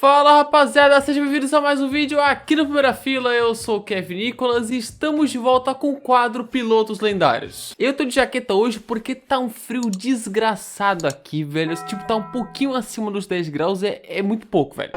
Fala rapaziada, sejam bem-vindos a mais um vídeo aqui no Primeira Fila. Eu sou o Kevin Nicolas e estamos de volta com o quadro Pilotos Lendários. Eu tô de jaqueta hoje porque tá um frio desgraçado aqui, velho. Tipo, tá um pouquinho acima dos 10 graus, é muito pouco, velho.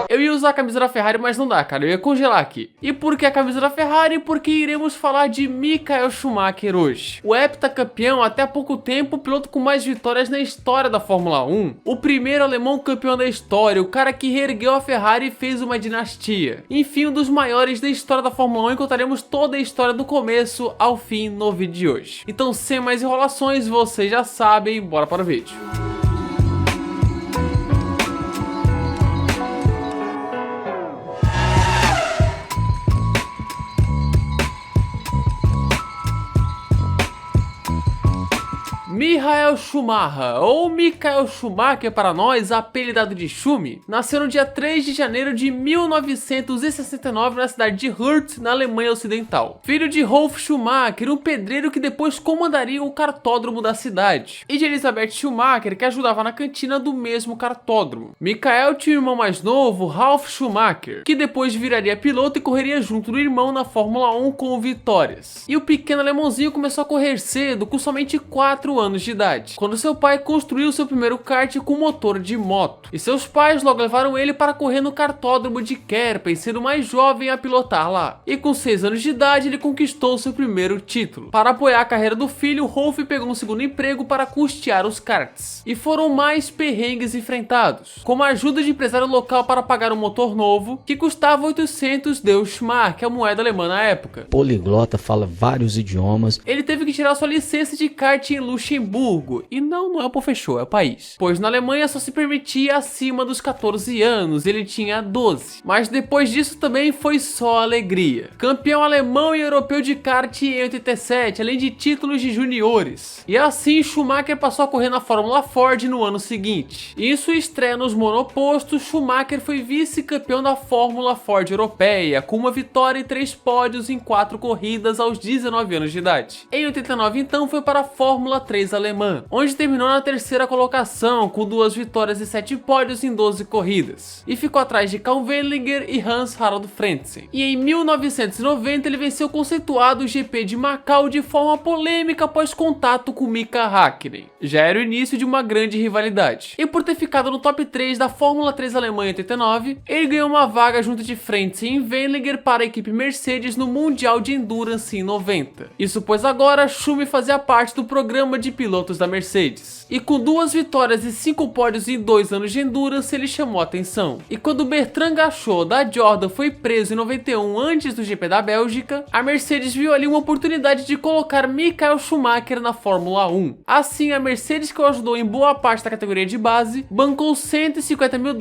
Eu ia usar a camisa da Ferrari, mas não dá, cara, eu ia congelar aqui. E por que a camisa da Ferrari? Porque iremos falar de Michael Schumacher hoje. O heptacampeão, até há pouco tempo, o piloto com mais vitórias na história da Fórmula 1. O primeiro alemão campeão da história, o cara que reergueu a Ferrari e fez uma dinastia. Enfim, um dos maiores da história da Fórmula 1 e contaremos toda a história do começo ao fim no vídeo de hoje. Então, sem mais enrolações, vocês já sabem, bora para o vídeo. Michael Schumacher, ou Michael Schumacher para nós, apelidado de Schumi, nasceu no dia 3 de janeiro de 1969 na cidade de Hürth, na Alemanha Ocidental. Filho de Rolf Schumacher, um pedreiro que depois comandaria o cartódromo da cidade, e de Elisabeth Schumacher, que ajudava na cantina do mesmo cartódromo. Michael tinha um irmão mais novo, Ralf Schumacher, que depois viraria piloto e correria junto do irmão na Fórmula 1 com vitórias. E o pequeno alemãozinho começou a correr cedo, com somente 4 anos de idade, quando seu pai construiu seu primeiro kart com motor de moto, e seus pais logo levaram ele para correr no cartódromo de Kerpen, sendo o mais jovem a pilotar lá. E com 6 anos de idade ele conquistou seu primeiro título. Para apoiar a carreira do filho, Rolf pegou um segundo emprego para custear os karts, e foram mais perrengues enfrentados, como a ajuda de empresário local para pagar um motor novo, que custava 800 Deutschmark, que é a moeda alemã na época. Poliglota, fala vários idiomas. Ele teve que tirar sua licença de kart em Luxemburgo, e não é o fechou, é o país, pois na Alemanha só se permitia acima dos 14 anos, ele tinha 12, mas depois disso também foi só alegria. Campeão alemão e europeu de kart em 87, além de títulos de juniores, e assim Schumacher passou a correr na Fórmula Ford no ano seguinte. Em sua estreia nos monopostos, Schumacher foi vice-campeão da Fórmula Ford Europeia, com uma vitória e 3 pódios em 4 corridas aos 19 anos de idade. Em 89 então foi para a Fórmula 3 alemã, onde terminou na terceira colocação, com 2 vitórias e 7 pódios em 12 corridas, e ficou atrás de Karl Wendlinger e Hans-Harald Frentzen. E em 1990 ele venceu o conceituado GP de Macau de forma polêmica após contato com Mika Häkkinen. Já era o início de uma grande rivalidade, e por ter ficado no top 3 da Fórmula 3 alemã em 89, ele ganhou uma vaga junto de Frentzen e Wendlinger para a equipe Mercedes no Mundial de Endurance em 90. Isso pois agora Schumi fazia parte do programa de pilotos da Mercedes, e com 2 vitórias e 5 pódios em 2 anos de Endurance ele chamou a atenção. E quando Bertrand Gachot da Jordan foi preso em 91 antes do GP da Bélgica, a Mercedes viu ali uma oportunidade de colocar Michael Schumacher na Fórmula 1. Assim, a Mercedes, que o ajudou em boa parte da categoria de base, bancou $150 mil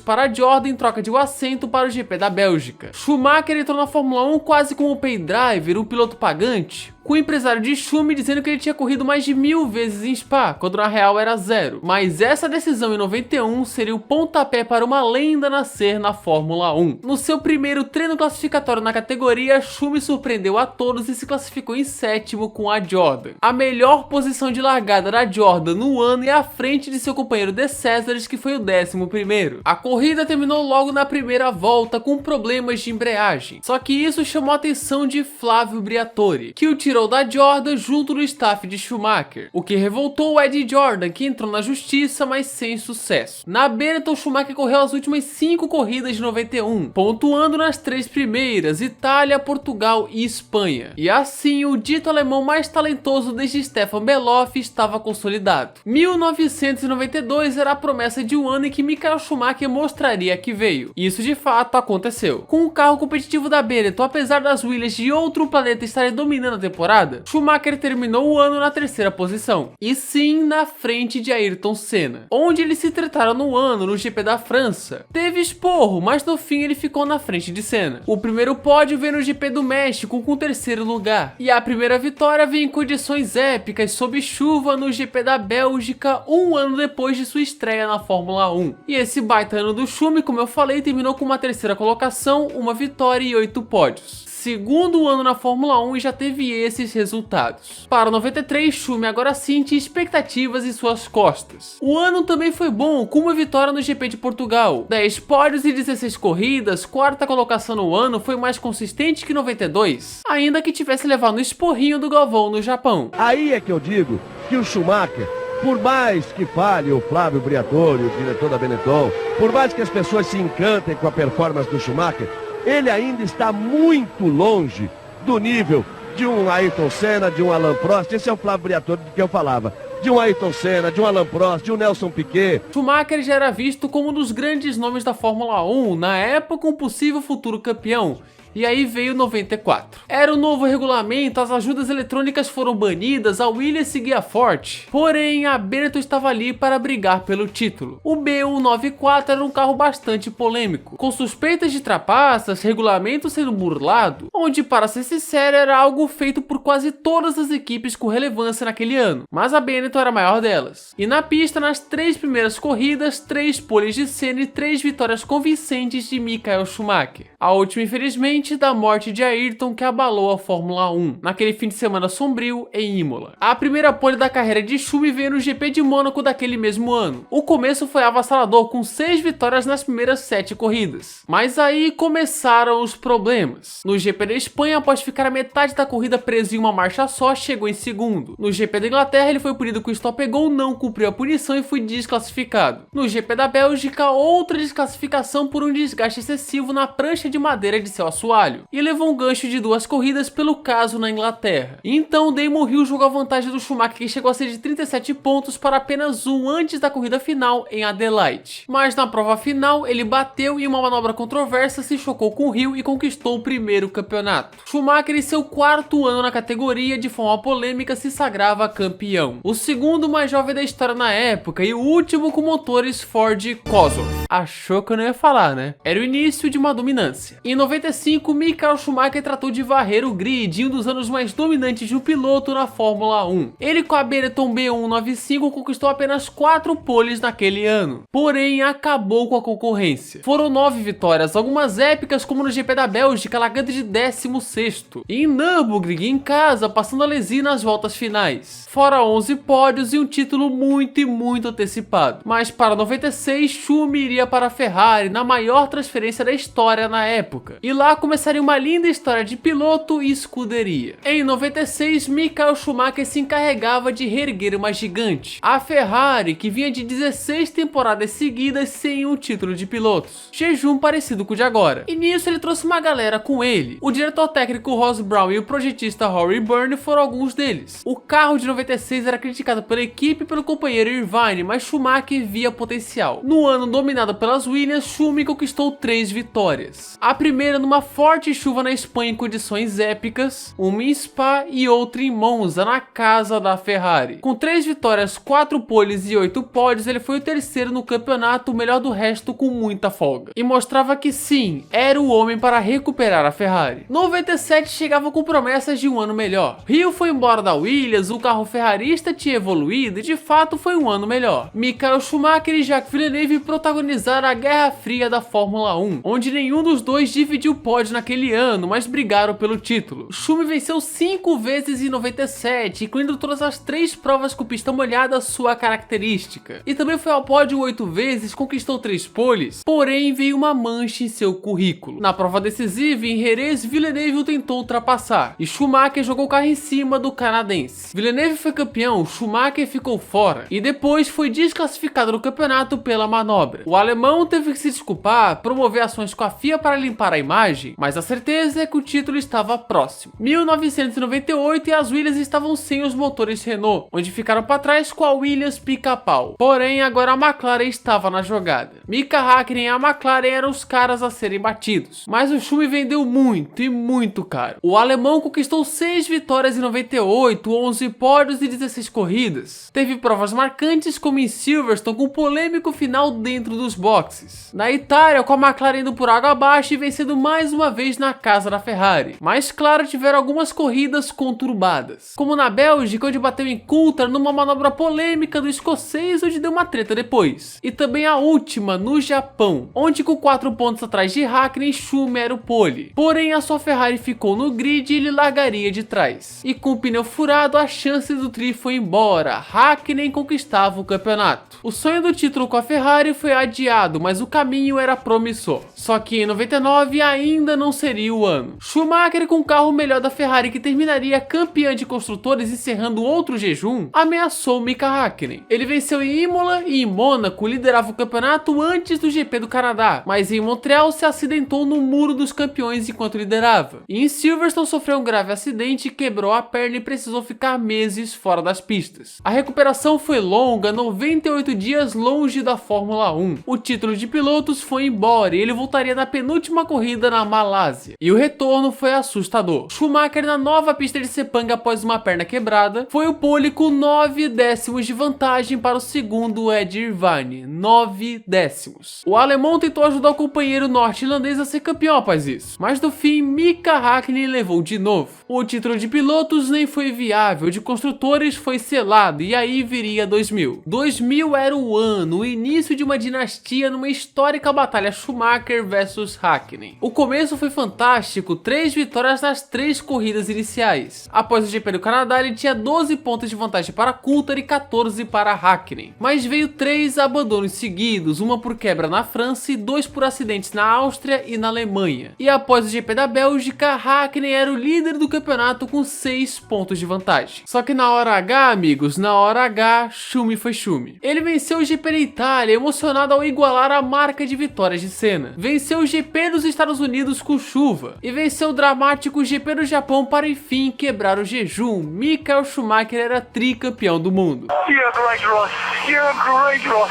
para a Jordan em troca de um assento para o GP da Bélgica. Schumacher entrou na Fórmula 1 quase como pay driver, um piloto pagante, com o empresário de Schumi dizendo que ele tinha corrido mais de 1000 vezes em Spa, quando na real era 0. Mas essa decisão em 91 seria o pontapé para uma lenda nascer na Fórmula 1. No seu primeiro treino classificatório na categoria, Schumi surpreendeu a todos e se classificou em 7º com a Jordan. A melhor posição de largada da Jordan no ano e à frente de seu companheiro De Cesares, que foi o 11º. A corrida terminou logo na primeira volta com problemas de embreagem, só que isso chamou a atenção de Flávio Briatore, que o tirou da Jordan junto do staff de Schumacher, o que revoltou Eddie Jordan, que entrou na justiça, mas sem sucesso. Na Benetton, Schumacher correu as últimas 5 corridas de 91, pontuando nas 3 primeiras, Itália, Portugal e Espanha. E assim, o dito alemão mais talentoso desde Stefan Beloff estava consolidado. 1992 era a promessa de um ano em que Michael Schumacher mostraria que veio. E isso de fato aconteceu. Com o carro competitivo da Benetton, apesar das Williams de outro planeta estarem dominando a temporada, Schumacher terminou o ano na 3ª posição, e sim na frente de Ayrton Senna, onde eles se tretaram no ano no GP da França. Teve esporro, mas no fim ele ficou na frente de Senna. O primeiro pódio veio no GP do México com o 3º lugar, e a primeira vitória veio em condições épicas sob chuva no GP da Bélgica, um ano depois de sua estreia na Fórmula 1. E esse baita ano do Schumi, como eu falei, terminou com uma 3ª colocação, uma vitória e 8 pódios. segundo ano na Fórmula 1 e já teve esses resultados. Para 93, Schumi agora sim tinha expectativas em suas costas. O ano também foi bom, com uma vitória no GP de Portugal. 10 pódios e 16 corridas, quarta colocação no ano, foi mais consistente que 92, ainda que tivesse levado no esporrinho do Galvão no Japão. Aí é que eu digo que o Schumacher, por mais que fale o Flávio Briatore, o diretor da Benetton, por mais que as pessoas se encantem com a performance do Schumacher, ele ainda está muito longe do nível de um Ayrton Senna, de um Alain Prost. Esse é o Flávio Briatore de que eu falava. De um Ayrton Senna, de um Alain Prost, de um Nelson Piquet. Schumacher já era visto como um dos grandes nomes da Fórmula 1, na época um possível futuro campeão. E aí veio 94. Era o novo regulamento, as ajudas eletrônicas foram banidas, a Williams seguia forte. Porém, a Benetton estava ali para brigar pelo título. O B194 era um carro bastante polêmico, com suspeitas de trapaças, regulamento sendo burlado, onde, para ser sincero, era algo feito por quase todas as equipes com relevância naquele ano. Mas a Benetton era a maior delas. E na pista, nas 3 primeiras corridas, 3 poles de Senna e 3 vitórias convincentes de Michael Schumacher. A última, infelizmente, da morte de Ayrton, que abalou a Fórmula 1, naquele fim de semana sombrio em Imola. A primeira pole da carreira de Schumi veio no GP de Mônaco daquele mesmo ano. O começo foi avassalador, com 6 vitórias nas primeiras 7 corridas. Mas aí começaram os problemas. No GP da Espanha, após ficar a metade da corrida preso em uma marcha só, chegou em segundo. No GP da Inglaterra, ele foi punido com stop and go, não cumpriu a punição e foi desclassificado. No GP da Bélgica, outra desclassificação por um desgaste excessivo na prancha de madeira de seu assoalho, e levou um gancho de 2 corridas pelo caso na Inglaterra. Então Damon Hill jogou a vantagem do Schumacher, que chegou a ser de 37 pontos para apenas 1 antes da corrida final em Adelaide. Mas na prova final ele bateu e uma manobra controversa se chocou com Hill e conquistou o primeiro campeonato. Schumacher, em seu 4º ano na categoria, de forma polêmica se sagrava campeão. O segundo mais jovem da história na época e o último com motores Ford Cosworth. Achou que eu não ia falar, né? Era o início de uma dominância. Em 95, Michael Schumacher tratou de varrer o grid em um dos anos mais dominantes de um piloto na Fórmula 1. Ele, com a Benetton B195, conquistou apenas 4 poles naquele ano. Porém, acabou com a concorrência. Foram 9 vitórias, algumas épicas como no GP da Bélgica, largando de 16º. E em Nürburgring, em casa, passando a Alesi nas voltas finais. Fora 11 pódios e um título muito antecipado. Mas para 96, Schumi iria para a Ferrari, na maior transferência da história na época. E lá começaria uma linda história de piloto e escuderia. Em 96, Michael Schumacher se encarregava de reerguer uma gigante, a Ferrari, que vinha de 16 temporadas seguidas sem um título de pilotos. Jejum parecido com o de agora. E nisso ele trouxe uma galera com ele. O diretor técnico Ross Brown e o projetista Rory Byrne foram alguns deles. O carro de 96 era criticado pela equipe e pelo companheiro Irvine, mas Schumacher via potencial. No ano dominado pelas Williams, Schumi conquistou 3 vitórias. A primeira numa forte chuva na Espanha em condições épicas, uma em Spa e outra em Monza, na casa da Ferrari. Com 3 vitórias, 4 poles e 8 pódios, ele foi o terceiro no campeonato, o melhor do resto com muita folga. E mostrava que sim, era o homem para recuperar a Ferrari. 97 chegava com promessas de um ano melhor. Hill foi embora da Williams, o carro ferrarista tinha evoluído e de fato foi um ano melhor. Michael Schumacher e Jacques Villeneuve protagonizaram a Guerra Fria da Fórmula 1, onde nenhum dos dois dividiu o pódio naquele ano, mas brigaram pelo título. Schumi venceu 5 vezes em 97, incluindo todas as 3 provas com pista molhada, sua característica. E também foi ao pódio 8 vezes, conquistou 3 poles, porém veio uma mancha em seu currículo. Na prova decisiva, em Jerez, Villeneuve o tentou ultrapassar, e Schumacher jogou o carro em cima do canadense. Villeneuve foi campeão, Schumacher ficou fora, e depois foi desclassificado do campeonato pela manobra. O alemão teve que se desculpar, promover ações com a FIA para limpar a imagem, mas a certeza é que o título estava próximo. 1998 e as Williams estavam sem os motores Renault, onde ficaram para trás com a Williams pica-pau. Porém, agora a McLaren estava na jogada. Mika Häkkinen e a McLaren eram os caras a serem batidos, mas o Schumi vendeu muito e muito caro. O alemão conquistou 6 vitórias em 98, 11 pódios e 16 corridas, corridas. Teve provas marcantes como em Silverstone, com um polêmico final dentro dos boxes. Na Itália, com a McLaren indo por água abaixo e vencendo mais uma vez na casa da Ferrari. Mas claro, tiveram algumas corridas conturbadas, como na Bélgica, onde bateu em Coulthard numa manobra polêmica do escocês, onde deu uma treta depois. E também a última no Japão, onde com 4 pontos atrás de Hakkinen, Schumacher era o pole. Porém, a sua Ferrari ficou no grid e ele largaria de trás. E com o pneu furado, a chance do tri foi embora. Hakkinen conquistava o campeonato. O sonho do título com a Ferrari foi adiado, mas o caminho era promissor. Só que em 99 ainda não seria o ano. Schumacher, com o carro melhor da Ferrari, que terminaria campeã de construtores encerrando outro jejum, ameaçou Mika Hakkinen. Ele venceu em Imola e em Mônaco, liderava o campeonato antes do GP do Canadá, mas em Montreal se acidentou no muro dos campeões enquanto liderava. E em Silverstone sofreu um grave acidente, quebrou a perna e precisou ficar meses fora das pistas. A recuperação foi longa, 98 dias longe da Fórmula 1. O título de pilotos foi embora e ele voltaria na penúltima corrida na Malásia. E o retorno foi assustador. Schumacher, na nova pista de Sepang após uma perna quebrada, foi o pole com 9 décimos de vantagem para o segundo Ed Irvine. 9 décimos. O alemão tentou ajudar o companheiro norte-irlandês a ser campeão após isso, mas no fim Mika Hakkinen levou de novo. O título de pilotos nem foi viável, de construtores foi selado e aí viria 2000. 2000 era o ano, o início de uma dinastia numa histórica batalha Schumacher versus Hakkinen. O começo foi fantástico, 3 vitórias nas 3 corridas iniciais. Após o GP do Canadá, ele tinha 12 pontos de vantagem para Coulthard e 14 para Hakkinen. Mas veio 3 abandonos seguidos, uma por quebra na França e 2 por acidentes na Áustria e na Alemanha. E após o GP da Bélgica, Hakkinen era o líder do campeonato com 6 pontos de vantagem. Só que na hora H, amigos, na hora H, Schumi foi Schumi. Ele venceu o GP da Itália, emocionado ao igualar a marca de vitórias de Senna. Venceu o GP dos Estados Unidos com chuva. E venceu o dramático GP do Japão para enfim quebrar o jejum. Michael Schumacher era tricampeão do mundo. You're great, Ross. You're great, Ross.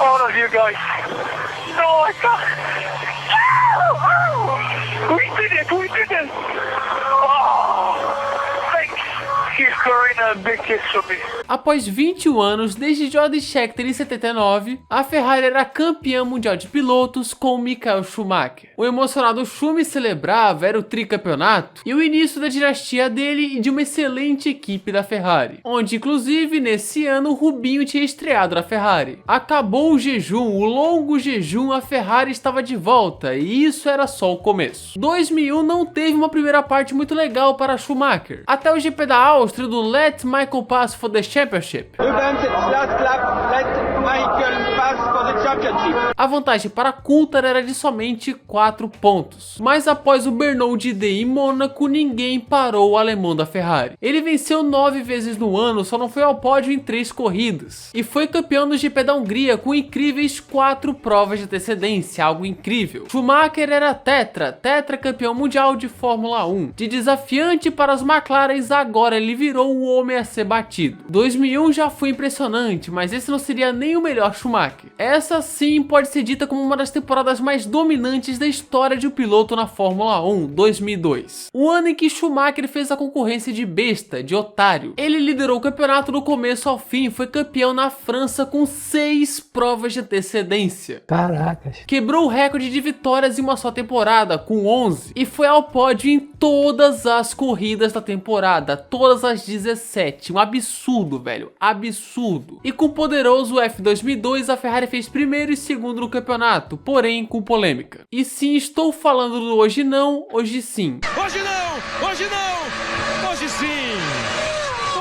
All of you guys. Oh my God. We did it. We did it. Oh, thanks. He's scoring a big kiss for me. Após 21 anos, desde Jody Scheckter em 79, a Ferrari era campeã mundial de pilotos com Michael Schumacher. O emocionado Schumi celebrava, era o tricampeonato e o início da dinastia dele e de uma excelente equipe da Ferrari, onde inclusive nesse ano o Rubinho tinha estreado na Ferrari. Acabou o jejum, o longo jejum, a Ferrari estava de volta e isso era só o começo. 2001 não teve uma primeira parte muito legal para Schumacher, até o GP da Áustria do Let Michael Pass for the Championship. A vantagem para Coulthard era de somente 4 pontos, mas após o Burnout Day em Mônaco, ninguém parou o alemão da Ferrari. Ele venceu 9 vezes no ano, só não foi ao pódio em 3 corridas, e foi campeão no GP da Hungria com incríveis 4 provas de antecedência, algo incrível. Schumacher era tetracampeão mundial de Fórmula 1. De desafiante para as McLarens, agora ele virou o homem a ser batido. 2001 já foi impressionante, mas esse não seria nem o melhor Schumacher. Essa sim pode ser dita como uma das temporadas mais dominantes da história de um piloto na Fórmula 1, 2002. O ano em que Schumacher fez a concorrência de besta, de otário. Ele liderou o campeonato do começo ao fim, foi campeão na França com 6 provas de antecedência. Caracas. Quebrou o recorde de vitórias em uma só temporada, com 11, e foi ao pódio em todas as corridas da temporada, todas as 17. Um absurdo, velho, absurdo. E com o poderoso F2002, a Ferrari fez primeiro e segundo no campeonato, porém com polêmica. E sim, estou falando do hoje não, hoje sim. Hoje não, hoje não, hoje sim.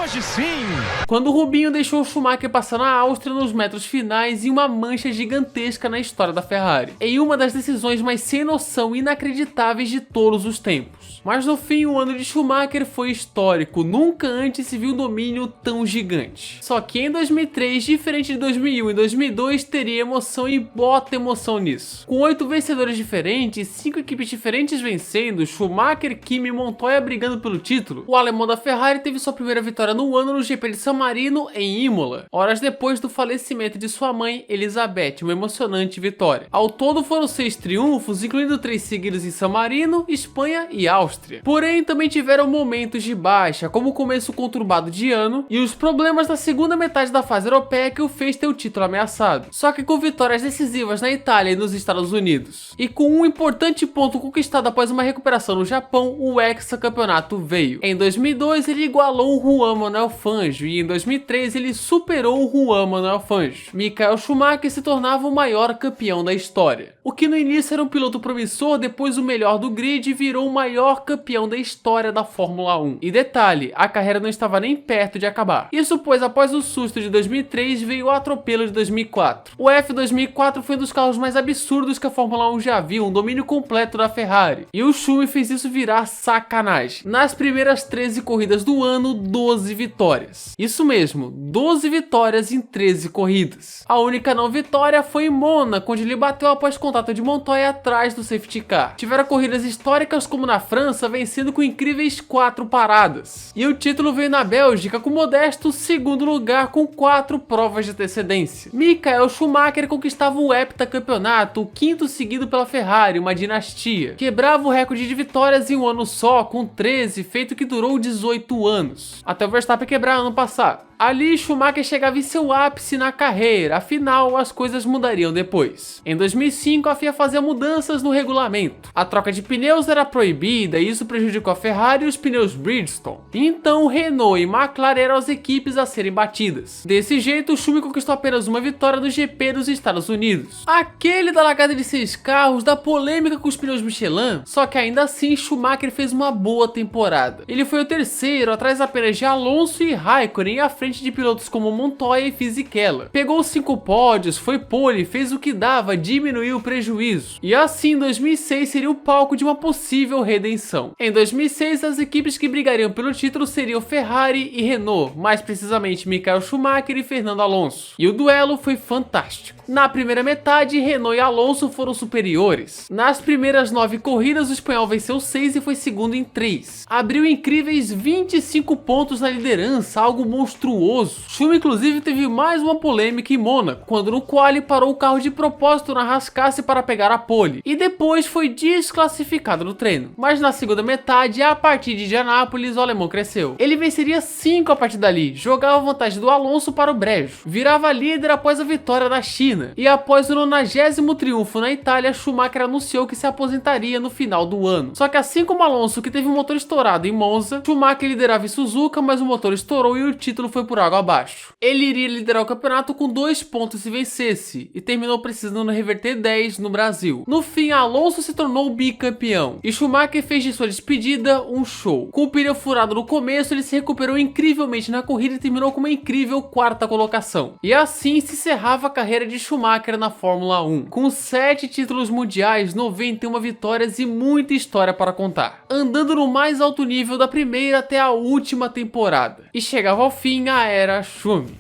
Hoje sim. Quando o Rubinho deixou o Schumacher passar na Áustria nos metros finais em uma mancha gigantesca na história da Ferrari, em uma das decisões mais sem noção e inacreditáveis de todos os tempos. Mas no fim, o ano de Schumacher foi histórico, nunca antes se viu um domínio tão gigante. Só que em 2003, diferente de 2001 e 2002, teria emoção e bota emoção nisso. Com 8 vencedores diferentes, 5 equipes diferentes vencendo, Schumacher, Kimi e Montoya brigando pelo título, o alemão da Ferrari teve sua primeira vitória no ano no GP de São Marino em Imola, horas depois do falecimento de sua mãe, Elizabeth, uma emocionante vitória. Ao todo foram 6 triunfos, incluindo 3 seguidos em San Marino, Espanha e Áustria. Porém, também tiveram momentos de baixa, como o começo conturbado de ano e os problemas da segunda metade da fase europeia que o fez ter o título ameaçado. Só que com vitórias decisivas na Itália e nos Estados Unidos. E com um importante ponto conquistado após uma recuperação no Japão, o hexacampeonato veio. Em 2002 ele igualou o Juan Manuel Fangio e em 2003 ele superou o Juan Manuel Fangio. Michael Schumacher se tornava o maior campeão da história. O que no início era um piloto promissor, depois o melhor do grid, virou o maior campeão da história da Fórmula 1. E detalhe, a carreira não estava nem perto de acabar. Isso pois após o susto de 2003 veio o atropelo de 2004. O F2004 foi um dos carros mais absurdos que a Fórmula 1 já viu, um domínio completo da Ferrari. E o Schumi fez isso virar sacanagem. Nas primeiras 13 corridas do ano, 12 vitórias. Isso mesmo, 12 vitórias em 13 corridas. A única não vitória foi em Mônaco, onde ele bateu após contato de Montoya atrás do safety car. Tiveram corridas históricas como na França, vencendo com incríveis 4 paradas. E o título veio na Bélgica com modesto segundo lugar com 4 provas de antecedência. Michael Schumacher conquistava o heptacampeonato, o 5º seguido pela Ferrari, uma dinastia. Quebrava o recorde de vitórias em um ano só, com 13, feito que durou 18 anos. Até o Verstappen quebrar ano passado. Ali, Schumacher chegava em seu ápice na carreira, afinal, as coisas mudariam depois. Em 2005, a FIA fazia mudanças no regulamento. A troca de pneus era proibida e isso prejudicou a Ferrari e os pneus Bridgestone. Então, Renault e McLaren eram as equipes a serem batidas. Desse jeito, o Schumi conquistou apenas uma vitória no GP dos Estados Unidos. Aquele da largada de 6 carros, da polêmica com os pneus Michelin, só que ainda assim, Schumacher fez uma boa temporada. Ele foi o terceiro, atrás apenas de Alonso e Raikkonen, e à frente de pilotos como Montoya e Fisichella. Pegou 5 pódios, foi pole, fez o que dava, diminuiu o prejuízo. E assim, 2006 seria o palco de uma possível redenção. Em 2006, as equipes que brigariam pelo título seriam Ferrari e Renault, mais precisamente Michael Schumacher e Fernando Alonso. E o duelo foi fantástico. Na primeira metade, Renault e Alonso foram superiores. Nas primeiras 9 corridas, o espanhol venceu 6 e foi segundo em 3. Abriu incríveis 25 pontos na liderança, algo monstruoso. Schumi inclusive teve mais uma polêmica em Mônaco, quando no quali parou o carro de propósito na rascasse para pegar a pole, e depois foi desclassificado no treino. Mas na segunda metade, a partir de Indianápolis, o alemão cresceu. Ele venceria 5 a partir dali, jogava a vantagem do Alonso para o brejo, virava líder após a vitória da China, e após o 90º triunfo na Itália, Schumacher anunciou que se aposentaria no final do ano. Só que assim como Alonso, que teve o motor estourado em Monza, Schumacher liderava em Suzuka, mas o motor estourou e o título foi por água abaixo. Ele iria liderar o campeonato com 2 pontos se vencesse, e terminou precisando reverter 10 no Brasil. No fim, Alonso se tornou bicampeão, e Schumacher fez de sua despedida um show. Com o pneu furado no começo, ele se recuperou incrivelmente na corrida e terminou com uma incrível 4ª colocação. E assim se encerrava a carreira de Schumacher na Fórmula 1, com 7 títulos mundiais, 91 vitórias e muita história para contar, andando no mais alto nível da primeira até a última temporada. E chegava ao fim a era Schumi.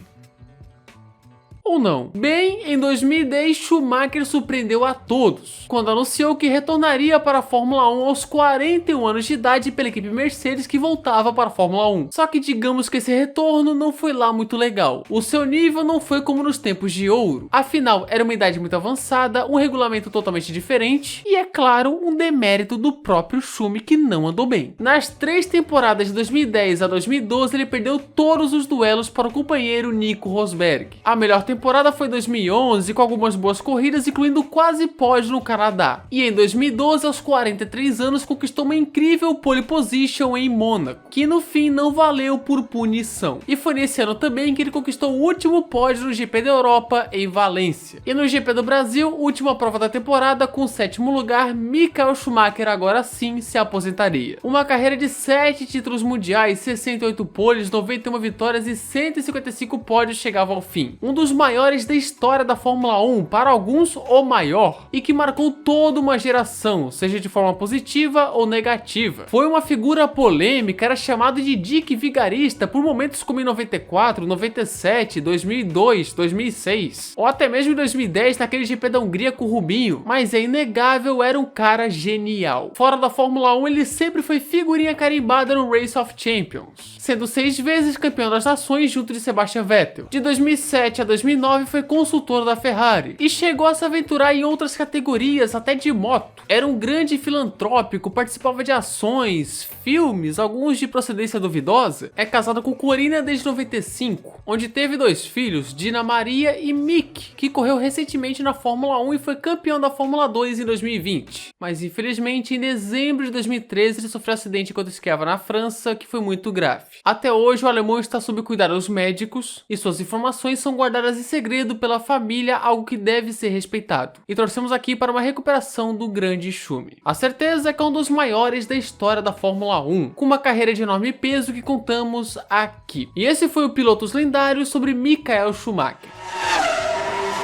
Ou não? Bem, em 2010, Schumacher surpreendeu a todos, quando anunciou que retornaria para a Fórmula 1 aos 41 anos de idade pela equipe Mercedes, que voltava para a Fórmula 1. Só que digamos que esse retorno não foi lá muito legal. O seu nível não foi como nos tempos de ouro. Afinal, era uma idade muito avançada, um regulamento totalmente diferente e, é claro, um demérito do próprio Schumi, que não andou bem. Nas 3 temporadas de 2010 a 2012, ele perdeu todos os duelos para o companheiro Nico Rosberg. A melhor temporada foi 2011, com algumas boas corridas, incluindo quase pódio no Canadá. E em 2012, aos 43 anos, conquistou uma incrível pole position em Mônaco, que no fim não valeu por punição. E foi nesse ano também que ele conquistou o último pódio no GP da Europa, em Valência. E no GP do Brasil, última prova da temporada, com o 7º lugar, Michael Schumacher agora sim se aposentaria. Uma carreira de 7 títulos mundiais, 68 poles, 91 vitórias e 155 pódios chegava ao fim. Um dos maiores maiores da história da Fórmula 1, para alguns o maior, e que marcou toda uma geração, seja de forma positiva ou negativa. Foi uma figura polêmica, era chamado de Dick Vigarista por momentos como em 94, 97, 2002, 2006, ou até mesmo em 2010 naquele GP da Hungria com o Rubinho, mas é inegável, era um cara genial. Fora da Fórmula 1, ele sempre foi figurinha carimbada no Race of Champions, sendo 6 vezes campeão das nações junto de Sebastian Vettel. De 2007 a 2009 foi consultor da Ferrari e chegou a se aventurar em outras categorias, até de moto. Era um grande filantrópico, participava de ações, filmes, alguns de procedência duvidosa. É casado com Corina desde 95, onde teve 2 filhos, Dina Maria e Mick, que correu recentemente na Fórmula 1 e foi campeão da Fórmula 2 em 2020. Mas infelizmente em dezembro de 2013 ele sofreu um acidente enquanto esquiava na França, que foi muito grave. Até hoje o alemão está sob cuidados médicos e suas informações são guardadas em segredo pela família, algo que deve ser respeitado. E torcemos aqui para uma recuperação do grande Schumi. A certeza é que é um dos maiores da história da Fórmula 1, com uma carreira de enorme peso que contamos aqui. E esse foi o Pilotos Lendários sobre Michael Schumacher.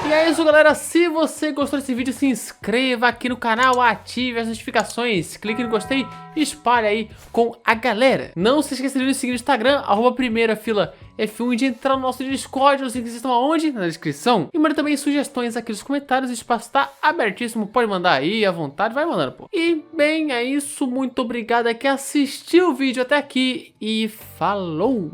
E é isso, galera. Se você gostou desse vídeo, se inscreva aqui no canal, ative as notificações, clique no gostei e espalhe aí com a galera. Não se esqueça de seguir no Instagram, @primeirafila_F1, e de entrar no nosso Discord. Os links estão aonde? Na descrição. E manda também sugestões aqui nos comentários, o espaço tá abertíssimo, pode mandar aí à vontade, vai mandando, pô. E bem, é isso, muito obrigado a quem assistiu o vídeo até aqui e falou!